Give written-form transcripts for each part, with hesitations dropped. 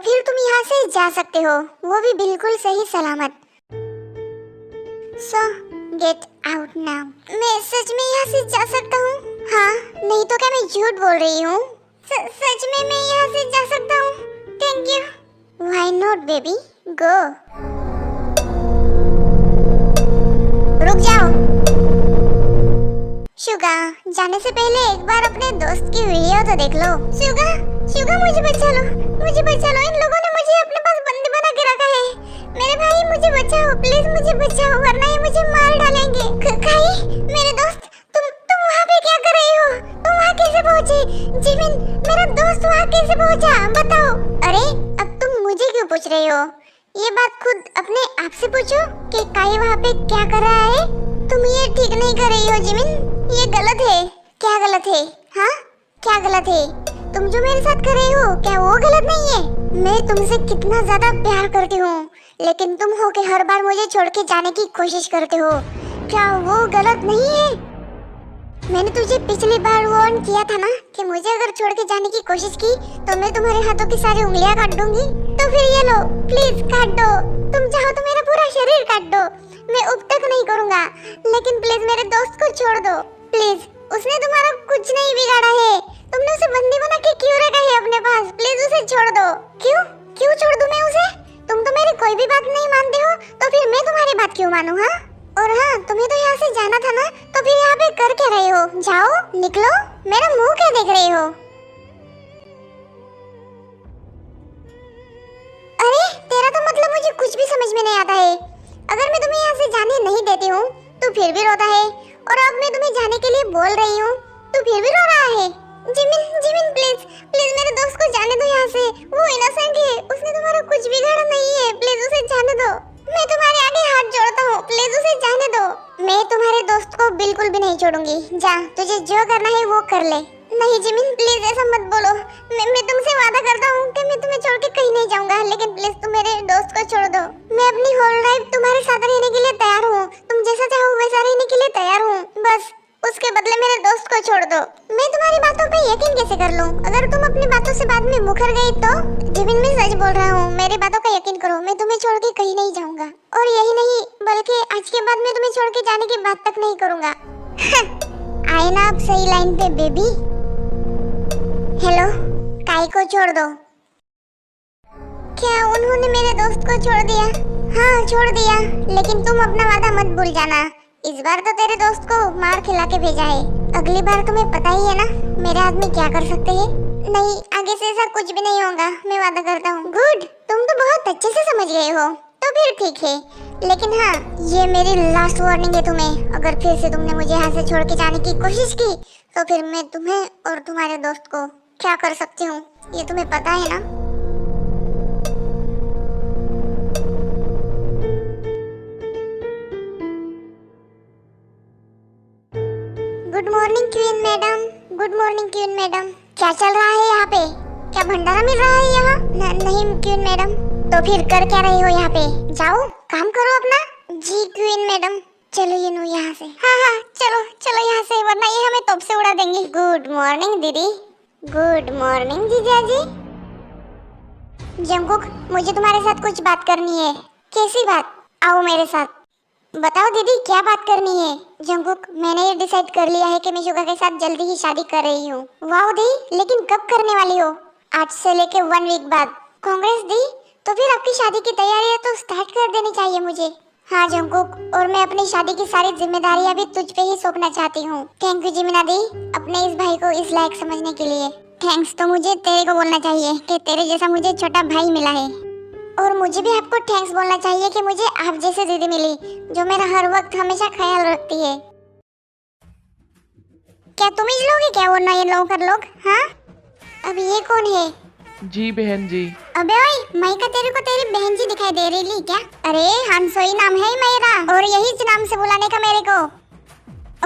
फिर तुम यहाँ से जा सकते हो, वो भी बिल्कुल सही सलामत। सो गेट आउट नाउ। मैं सच में यहाँ से जा सकता हूँ? हाँ, नहीं तो क्या मैं झूठ बोल रही हूँ? सच में मैं यहाँ से जा सकता हूँ? Thank you. Why not baby, go. रुक जाओ। शुगा, जाने से पहले एक बार अपने दोस्त की वीडियो तो देख लो। शुगा, शुगा मुझे बचा लो, मुझे बचा लो। इन लोगों ने मुझे अपने पास बंदी बना के रखा है। मेरे भाई मुझे बचाओ, प्लीज मुझे बचाओ, वरना ये मुझे मार डालेंगे। खाई, मेरे दोस्त, तुम वहाँ पे क्या कर रही हो? तुम वहाँ कैसे पहुँचे? जिमिन, मेरा दोस्त वहाँ कैसे पहुँचा? बताओ। अरे, अब तुम मुझे क्यों पूछ रही हो? ये बात खुद अपने आप से पूछो कि काई वहाँ पे क्या कर रहा है। तुम ये ठीक नहीं कर रही हो जिमिन, ये गलत है। क्या गलत है? हाँ, क्या गलत है? तुम जो मेरे साथ कर रही हो, क्या वो गलत नहीं है? मैं तुमसे कितना ज्यादा प्यार करती हूँ, लेकिन तुम हो के हर बार मुझे छोड़ के जाने की कोशिश करते हो। क्या वो गलत नहीं है? मैंने तुझे पिछली बार वार्न किया था ना कि मुझे अगर छोड़ के जाने की कोशिश की तो मैं तुम्हारे हाथों की सारी उंगलियां काट दूंगी। तो फिर ये लो, प्लीज काट दो। तुम चाहो तो मेरा पूरा शरीर काट दो, मैं अब तक नहीं करूंगा, लेकिन प्लीज मेरे दोस्त को छोड़ दो प्लीज। उसने तुम्हारा कुछ नहीं बिगाड़ा है, तुमने उसे बंदी बना के क्यों रखा है अपने पास? प्लीज उसे छोड़ दो। क्यों क्यों छोड़ दूं मैं उसे? तुम तो मेरी कोई भी बात नहीं मानते हो, तो फिर मैं तुम्हारी बात क्यों मानूं? हाँ, और हाँ, तुम्हें तो यहाँ से जाना था ना, तो फिर यहाँ पे कर क्या रहे हो? जाओ, निकलो, मेरा मुंह क्या देख रहे हो? अरे, तेरा तो मतलब मुझे कुछ भी समझ में नहीं आता है। अगर मैं तुम्हें यहाँ से जाने नहीं देती हूँ तो फिर भी रोता है, और अब मैं तुम्हें जाने के लिए बोल रही हूँ तो फिर भी रो रहा है। जिमिन, जिमिन प्लीज, प्लीज मेरे दोस्त को जाने दो यहाँ से। वो इनोसेंट है, उसने तुम्हारा कुछ बिगाड़ा नहीं है, प्लीज उसे जाने दो। मैं तुम्हारे आगे हाथ जोड़ता हूँ, प्लीज उसे जाने दो। मैं तुम्हारे दोस्त को बिल्कुल भी नहीं छोड़ूंगी। जा, तुझे जो करना है वो कर ले। नहीं जिमिन, प्लीज ऐसा मत बोलो। मैं तुमसे वादा करता हूँ कि मैं तुम्हें छोड़ के कहीं नहीं जाऊंगा, लेकिन प्लीज तुम मेरे दोस्त को छोड़ दो। मैं अपनी होल लाइफ तुम्हारे साथ रहने के लिए तैयार हूँ, तुम जैसा चाहो वैसा रहने के लिए तैयार हूँ, बस उसके बदले मेरे दोस्त को छोड़ दो। मैं तुम्हारी बातों पे यकीन कैसे कर लूं? अगर तुम अपनी बातों से बाद में मुकर गई तो? जिमिन, मैं सच बोल रहा हूँ, मेरी बातों का यकीन करो, मैं तुम्हें छोड़ के कहीं नहीं जाऊंगा। और यही नहीं, बल्कि आज के बाद मैं तुम्हें छोड़ के जाने की बात तक नहीं करूंगा। आए ना आप सही लाइन पे बेबी। हेलो, काई को छोड़ दो। क्या उन्होंने मेरे दोस्त को छोड़ दिया? हाँ, छोड़ दिया, लेकिन तुम अपना वादा मत भूल जाना। इस बार तो तेरे दोस्त को मार खिला के भेजा है, अगली बार तुम्हें पता ही है ना मेरे आदमी क्या कर सकते हैं। नहीं, आगे से ऐसा कुछ भी नहीं होगा, मैं वादा करता हूँ। गुड, तुम तो बहुत अच्छे से समझ गए हो, तो फिर ठीक है। लेकिन हाँ, ये मेरी लास्ट वार्निंग है तुम्हें, अगर फिर से तुमने मुझे यहाँ से छोड़ के जाने की कोशिश की तो फिर मैं तुम्हें और तुम्हारे दोस्त को क्या कर सकती हूँ, ये तुम्हें पता है ना। Good morning queen madam, good morning queen madam. क्या चल रहा है यहाँ पे? क्या भंडारा मिल रहा है यहाँ? नहीं क्वीन मैडम। तो फिर कर क्या रही हो यहाँ पे? जाओ, काम करो अपना। जी क्वीन मैडम। चलो ये नो यहाँ से। हाँ हाँ, चलो चलो यहाँ से, वरना ये हमें तोप से उड़ा देंगे। गुड मॉर्निंग दीदी। गुड मॉर्निंग जीजाजी। जंगकुक, मुझे तुम्हारे साथ कुछ बात करनी है। कैसी बात? आओ मेरे साथ। बताओ दीदी, क्या बात करनी है? जंगकुक, मैंने ये डिसाइड कर लिया है कि मैं शुगा के साथ जल्दी ही शादी कर रही हूँ। वाह दी, लेकिन कब करने वाली हो? आज से लेके 1 वीक बाद। कांग्रेस दी, तो फिर आपकी शादी की तैयारियां तो स्टार्ट कर देनी चाहिए मुझे। हाँ जंगकुक, और मैं अपनी शादी की सारी जिम्मेदारियां भी तुझ पे ही सौंपना चाहती हूँ। थैंक यू जिमिना दी, अपने इस भाई को इस लायक समझने के लिए। थैंक्स तो मुझे तेरे को बोलना चाहिए कि तेरे जैसा मुझे छोटा भाई मिला है। और मुझे भी आपको थैंक्स बोलना चाहिए कि मुझे आप जैसे दीदी मिली, जो मेरा हर वक्त हमेशा ख्याल रखती है। क्या तुम ही लोगे क्या वो नए नौकर लोग? हाँ, अब ये कौन है? जी बहन जी। अबे ओए, माइका तेरे को तेरी बहन जी दिखाई दे रही क्या? अरे हंसोई नाम है मेरा, और यही नाम से बुलाने का मेरे को।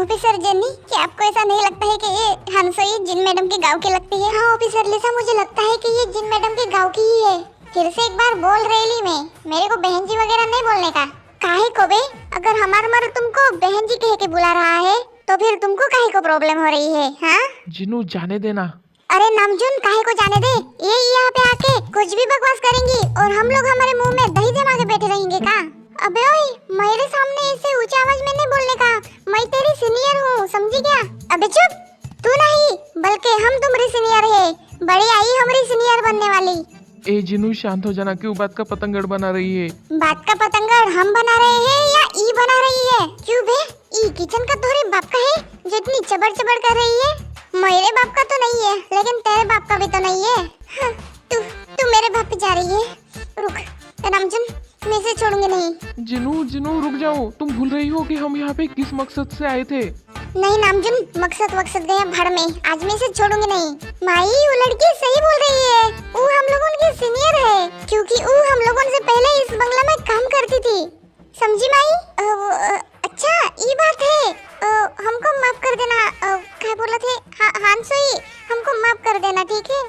ऑफिसर जेनी, क्या आपको ऐसा नहीं लगता है कि ये हंसोई जिन मैडम के गांव की लगती है? हाँ ऑफिसर लिसा, मुझे लगता है कि ये जिन मैडम के गांव की ही है। फिर से एक बार बोल रही मैं, मेरे को बहन जी वगैरह नहीं बोलने का। काहे को बे? अगर हमारा मर्द तुमको बहन जी कह के बुला रहा है तो फिर तुमको काहे को प्रॉब्लम हो रही है? हाँ जिनू, जाने देना। अरे नामजुन, काहे को जाने दे। ये यहाँ पे आके कुछ भी बकवास करेंगी और हम लोग हमारे मुंह में दही जमा के बैठे रहेंगे का? अबे ओए, मेरे सामने ऐसे ऊंची आवाज में नहीं बोलने का। मैं तेरी सीनियर हूँ, समझी क्या? अबे चुप, तू नहीं बल्कि हम तुम्हारी सीनियर है। बड़ी आई हमारी सीनियर बनने वाली। ए जिनू, शांत हो जाना। क्यों बात का पतंगड़ बना रही है? बात का पतंगड़ हम बना रहे हैं या ई बना रही है? क्यों बे, ई किचन का तोरे बाप का है जो इतनी चबड़ चबड़ कर रही है? मेरे बाप का तो नहीं है, लेकिन तेरे बाप का भी तो नहीं है। हाँ, तू मेरे बाप पे जा रही है। रुक रामजन, मैं इसे छोड़ूंगी नहीं। जिनू जिनू रुक जाओ। तुम भूल रही हो कि हम यहाँ पे किस मकसद से आए थे? नहीं नामजुन, मकसद गया भाड़ में। आज मैं इसे छोड़ूंगी नहीं। माई, वो लड़की सही बोल रही है। वो हम लोगों की सीनियर है, क्योंकि वो हम लोगों से पहले इस बंगला में काम करती थी। समझी माई? अच्छा ये बात है। हमको माफ कर देना। क्या बोला थे? हांसोई, हमको माफ कर देना, ठीक है?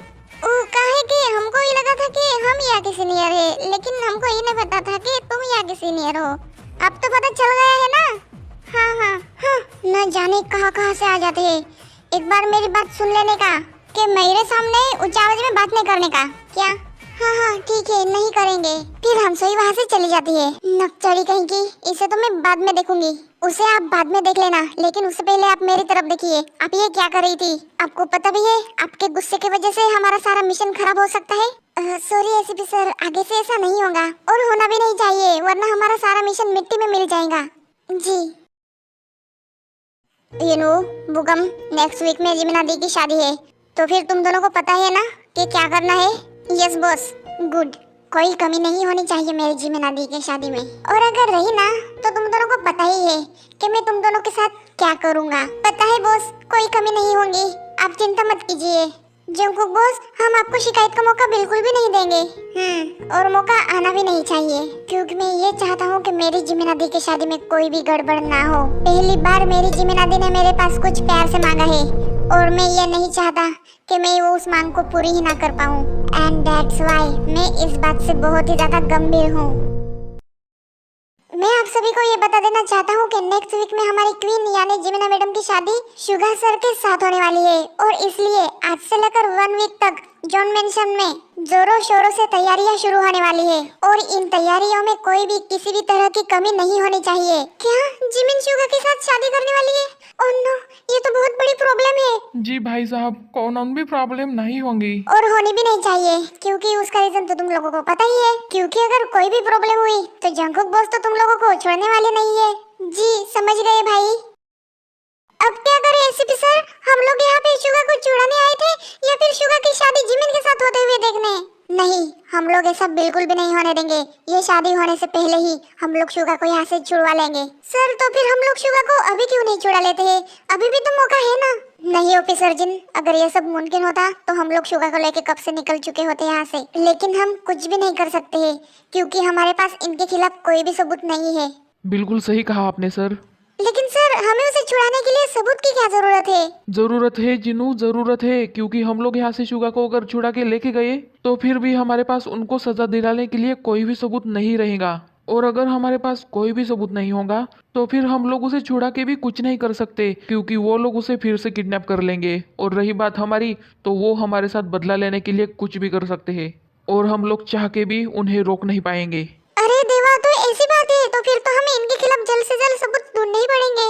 वो कहे कि हमको ये लगा था कि हम यहाँ के सीनियर है, लेकिन हमको ये नहीं पता था कि तुम यहाँ के सीनियर हो। अब तो पता चल गया है ना? हाँ, न जाने कहाँ से आ जाते हैं। एक बार मेरी बात सुन लेने का कि मेरे सामने ऊंची आवाज में बात नहीं करने का, क्या? हाँ ठीक है, नहीं करेंगे। फिर हमसोई वहाँ से चली जाती है। नकचड़ी कहीं की, इसे तो मैं बाद में देखूंगी। उसे आप बाद में देख लेना, लेकिन उससे पहले आप मेरी तरफ देखिए। आप ये क्या कर रही थी? आपको पता भी है आपके गुस्से की वजह से हमारा सारा मिशन खराब हो सकता है। सॉरी एसीपी सर, आगे से ऐसा नहीं होगा और होना भी नहीं चाहिए, वरना हमारा सारा मिशन मिट्टी में मिल जाएगा। जी यू नो बुगम, नेक्स्ट वीक में जिमिना दी की शादी है, तो फिर तुम दोनों को पता है ना कि क्या करना है? Yes boss, good. कोई कमी नहीं होनी चाहिए मेरी जिमिना दी की शादी में, और अगर रही ना तो तुम दोनों को पता ही है कि मैं तुम दोनों के साथ क्या करूँगा। पता है बॉस, कोई कमी नहीं होगी, आप चिंता मत कीजिए। जंगकुक बॉस, हम आपको शिकायत का मौका बिल्कुल भी नहीं देंगे। और मौका आना भी नहीं चाहिए, क्योंकि मैं ये चाहता हूँ कि मेरी जिमिना दी की शादी में कोई भी गड़बड़ ना हो। पहली बार मेरी जिमिना दी ने मेरे पास कुछ प्यार से मांगा है, और मैं ये नहीं चाहता कि मैं वो उस मांग को पूरी ही ना कर पाऊँ। एंड दैट्स व्हाई मैं इस बात से बहुत ही ज्यादा गंभीर हूँ। मैं आप सभी को ये बता देना चाहता हूँ कि नेक्स्ट वीक में हमारी क्वीन यानी जिमिना मैडम की शादी शुगा सर के साथ होने वाली है, और इसलिए आज से लेकर 1 वीक तक जॉन मेंशन में जोरों शोरों से तैयारियां शुरू होने वाली है, और इन तैयारियों में कोई भी किसी भी तरह की कमी नहीं होनी चाहिए। क्या जिमिन शुगा के साथ शादी करने वाली है? ओह नो, ये तो बहुत बड़ी प्रॉब्लम है। जी भाई साहब, कौन भी प्रॉब्लम नहीं होंगी, और होनी भी नहीं चाहिए, क्योंकि उसका रीजन तो तुम लोगों को पता ही है। क्योंकि अगर कोई भी प्रॉब्लम हुई तो जंगकुक बॉस तो तुम लोगों को छोड़ने वाले नहीं है। जी समझ गए भाई। अब क्या करें एसीपी सर, हम लोग यहाँ पे शुगा को छुड़ाने आए थे या फिर शुगा की शादी जिमिन के साथ होते हुए देखने? नहीं, हम लोग ऐसा बिल्कुल भी नहीं होने देंगे। ये शादी होने से पहले ही हम लोग शुगा को यहाँ से छुड़वा लेंगे। सर तो फिर हम लोग शुगा को अभी क्यों नहीं छुड़ा लेते हैं? अभी भी तो मौका है ना। नहीं ऑफिसर जिन, अगर ये सब मुमकिन होता तो हम लोग शुगा को लेके कब से निकल चुके होते यहाँ से, लेकिन हम कुछ भी नहीं कर सकते हैं, क्योंकि हमारे पास इनके खिलाफ कोई भी सबूत नहीं है। बिल्कुल सही कहा आपने सर। लेकिन सर, हमें उसे छुड़ाने के लिए सबूत की क्या जरूरत है? जरूरत है जिनू, जरूरत है, क्योंकि हम लोग यहाँ से शुगा को अगर छुड़ा के लेके गए तो फिर भी हमारे पास उनको सजा दिलाने के लिए कोई भी सबूत नहीं रहेगा, और अगर हमारे पास कोई भी सबूत नहीं होगा तो फिर हम लोग उसे छुड़ा के भी कुछ नहीं कर सकते, क्योंकि वो लोग उसे फिर से किडनैप कर लेंगे। और रही बात हमारी, तो वो हमारे साथ बदला लेने के लिए कुछ भी कर सकते हैं, और हम लोग चाह के भी उन्हें रोक नहीं पाएंगे। अरे देवा, तो ऐसी बात है तो फिर तो हमें इनके खिलाफ जल्द से जल्द सबूत ढूंढने ही पड़ेंगे।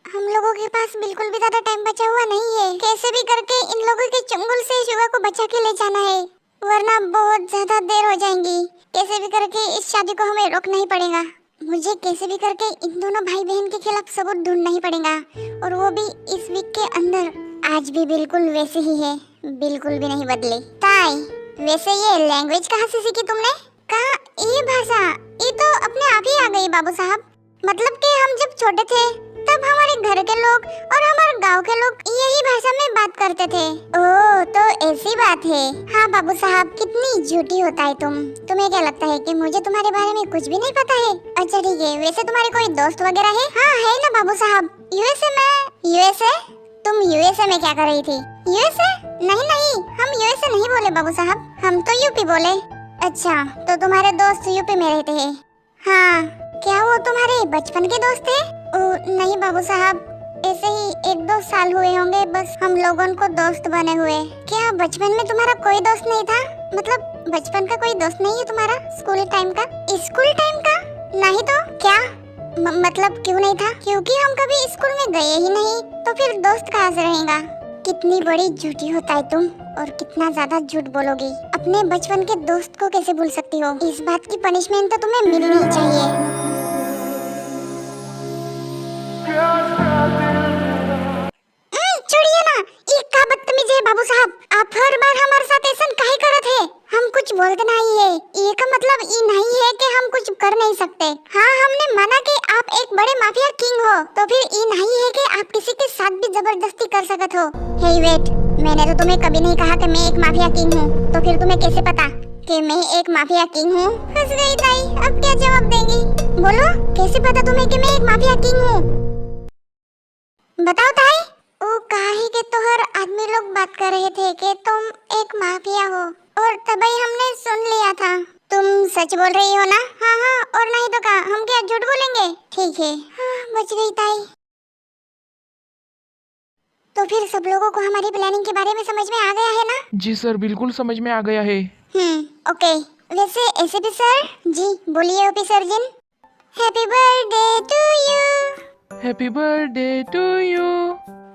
हम लोगों के पास बिल्कुल भी ज्यादा टाइम बचा हुआ नहीं है। कैसे भी करके इन लोगों के चंगुल से शुगा को बचा के ले जाना है, वरना बहुत ज्यादा देर हो जाएंगी। कैसे भी करके इस शादी को हमें रोकना ही पड़ेगा। मुझे कैसे भी करके इन दोनों भाई बहन के खिलाफ सबूत ढूंढना ही पड़ेगा, और वो भी इस वीक के अंदर। आज भी बिल्कुल वैसे ही है, बिल्कुल भी नहीं बदले। ताई, वैसे ये लैंग्वेज कहाँ से सीखी तुमने? कहा ये भाषा, ये तो अपने आप ही आ गई बाबू साहब। मतलब कि हम जब छोटे थे तब हमारे घर के लोग और हमारे गांव के लोग यही भाषा में बात करते थे। ओह, तो ऐसी बात है। हाँ बाबू साहब, कितनी झूठी होता है तुम। तुम्हें क्या लगता है कि मुझे तुम्हारे बारे में कुछ भी नहीं पता है? अच्छा ठीक है, वैसे तुम्हारे कोई दोस्त वगैरह है? हाँ है ना बाबू साहब। यूएसए में? यूएसए? तुम यूएसए में क्या कर रही थी? यूएसए? नहीं, हम यूएसए नहीं बोले बाबू साहब, हम तो यूपी बोले। अच्छा, तो तुम्हारे दोस्त यूपी में रहते हैं? हाँ। क्या वो तुम्हारे बचपन के दोस्त थे? नहीं बाबू साहब, ऐसे ही 1-2 साल हुए होंगे बस हम लोगों को दोस्त बने हुए। क्या बचपन में तुम्हारा कोई दोस्त नहीं था? मतलब बचपन का कोई दोस्त नहीं है तुम्हारा? स्कूल टाइम का? स्कूल टाइम का नहीं तो क्या मतलब क्यों नहीं था? क्योंकि हम कभी स्कूल में गए ही नहीं, तो फिर दोस्त कहाँ से रहेगा? कितनी बड़ी झूठी होता है तुम, और कितना ज्यादा झूठ बोलोगी। अपने बचपन के दोस्त को कैसे भूल सकती हो? इस बात की पनिशमेंट तो तुम्हें मिलनी ही चाहिए। छोड़िए ना, ये का बदतमीज है बाबू साहब। आप हर बार हमारे साथ ऐसा काहे करत है? हम कुछ बोलते नहीं है, ये का मतलब ये नहीं है कि हम कुछ कर नहीं सकते। हाँ, हमने माना कि आप एक बड़े माफिया किंग हो, तो फिर ये नहीं है कि आप किसी के साथ भी जबरदस्ती कर सकत हो। हे वेट, मैंने तो तुम्हें कभी नहीं कहा कि मैं एक माफिया किंग हूँ, तो फिर तुम्हें कैसे पता कि मैं एक माफिया किंग हूँ? फंस गई ताई, अब क्या जवाब देंगी? बोलो, कैसे पता तुम्हें कि मैं एक माफिया किंग हूँ? बताओ ताई। ओ काहे के तोहर आदमी लोग बात कर रहे थे कि तुम एक माफिया हो, और तभी हमने सुन लिया था। तुम सच बोल रही हो ना? हाँ हाँ, और नहीं तो क्या, हम क्या झूठ बोलेंगे? ठीक है, हाँ बच गई ताई। तो फिर सब लोगों को हमारी प्लानिंग के बारे में समझ में आ गया है ना? जी सर, बिल्कुल समझ में आ गया है। ओके। वैसे एसीपी सर जी, बोलिए officer ji. Happy birthday to you. Happy birthday to you.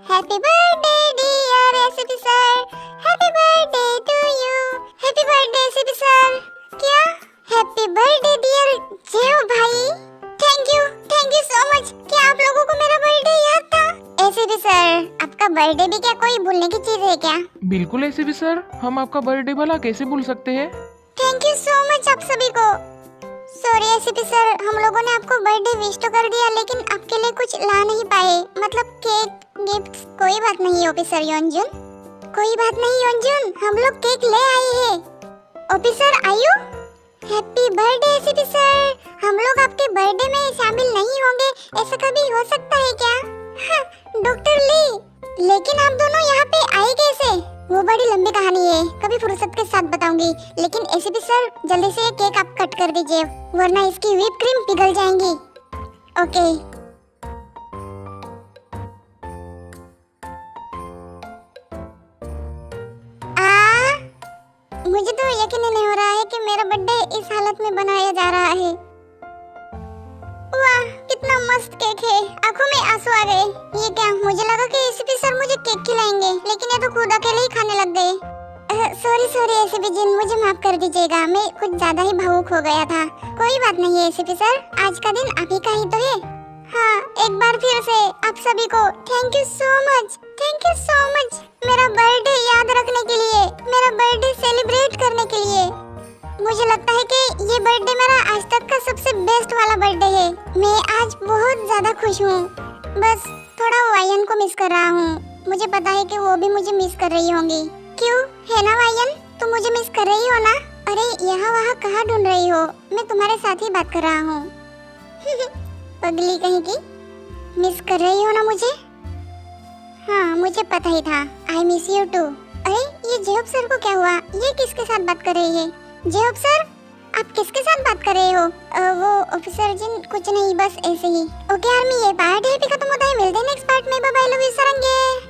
Happy birthday dear ACP sir. Happy birthday to you. Happy birthday ACP sir. क्या हैप्पी बर्थडे डियर जेओ भाई? Thank you so much. क्या आप लोगों को मेरा birthday याद था? एसीपी सर, आपका बर्थडे भी क्या कोई भूलने की चीज है क्या? बिल्कुल एसीपी सर, हम आपका बर्थडे भला कैसे भूल सकते हैं? थैंक यू सो मच आप सभी को। सॉरी एसीपी सर, हम लोगों ने आपको बर्थडे विश तो कर दिया, लेकिन आपके लिए कुछ ला नहीं पाए, मतलब केक गिफ्ट। कोई बात नहीं ऑफिसर योंजुन, कोई बात नहीं योंजुन, हम लोग केक ले आए हैं। ऑफिसर आयु, हैप्पी बर्थडे एसीपी सर। हम लोग आपके बर्थडे में शामिल नहीं होंगे, ऐसा कभी हो सकता है क्या? डॉक्टर ली, लेकिन आप दोनों यहाँ पे आए कैसे? वो बड़ी लंबी कहानी है, कभी फुर्सत के साथ बताऊंगी। लेकिन एसीपी सर, जल्दी से केक आप कट कर दीजिए, वरना इसकी व्हिप क्रीम पिघल जाएंगी। ओके। मुझे तो यकीन ही नहीं हो रहा है कि मेरा बर्थडे इस हालत में बनाया जा रहा है। वाह, कितना मस्त केक है, आंखों में आंसू आ गए। ये क्या, मुझे लगा कि एसीपी सर मुझे केक खिलाएंगे, लेकिन ये तो खुद अकेले ही खाने लग गए। सॉरी एसीपी जी, मुझे माफ कर दीजिएगा, मैं कुछ ज्यादा ही भावुक हो गया था। कोई बात नहीं है एसीपी सर, आज का दिन आप ही का ही तो है। हाँ, एक बार फिर से आप सभी को thank you so much. Thank you so much मेरा बर्थडे याद रखने के लिए, मेरा बर्थडे सेलिब्रेट करने के लिए। मुझे लगता है कि ये बर्थडे मेरा आज तक का सबसे बेस्ट वाला बर्थडे है। मैं आज बहुत ज्यादा खुश हूँ, बस थोड़ा वायन को मिस कर रहा हूँ। मुझे पता है कि वो भी मुझे मिस कर रही होंगी। क्यों, है ना वायन, तुम मुझे मिस कर रही हो ना? अरे यहाँ वहाँ कहाँ ढूंढ रही हो, मैं तुम्हारे साथ ही बात कर रहा हूँ। पगली कहीं की, मिस कर रही हो ना मुझे? हाँ, मुझे पता ही था, आई मिस यू टू। अरे ये जेहब सर को क्या हुआ? ये किसके साथ बात कर रही है? जेहब सर, आप किसके साथ बात कर रहे हो? वो ऑफिसर जी, कुछ नहीं, बस ऐसे ही। ओके आर्मी, ये पार्ट है खत्म होता है, मिलते हैं नेक्स्ट पार्ट में। Bye bye, love you सारंगे।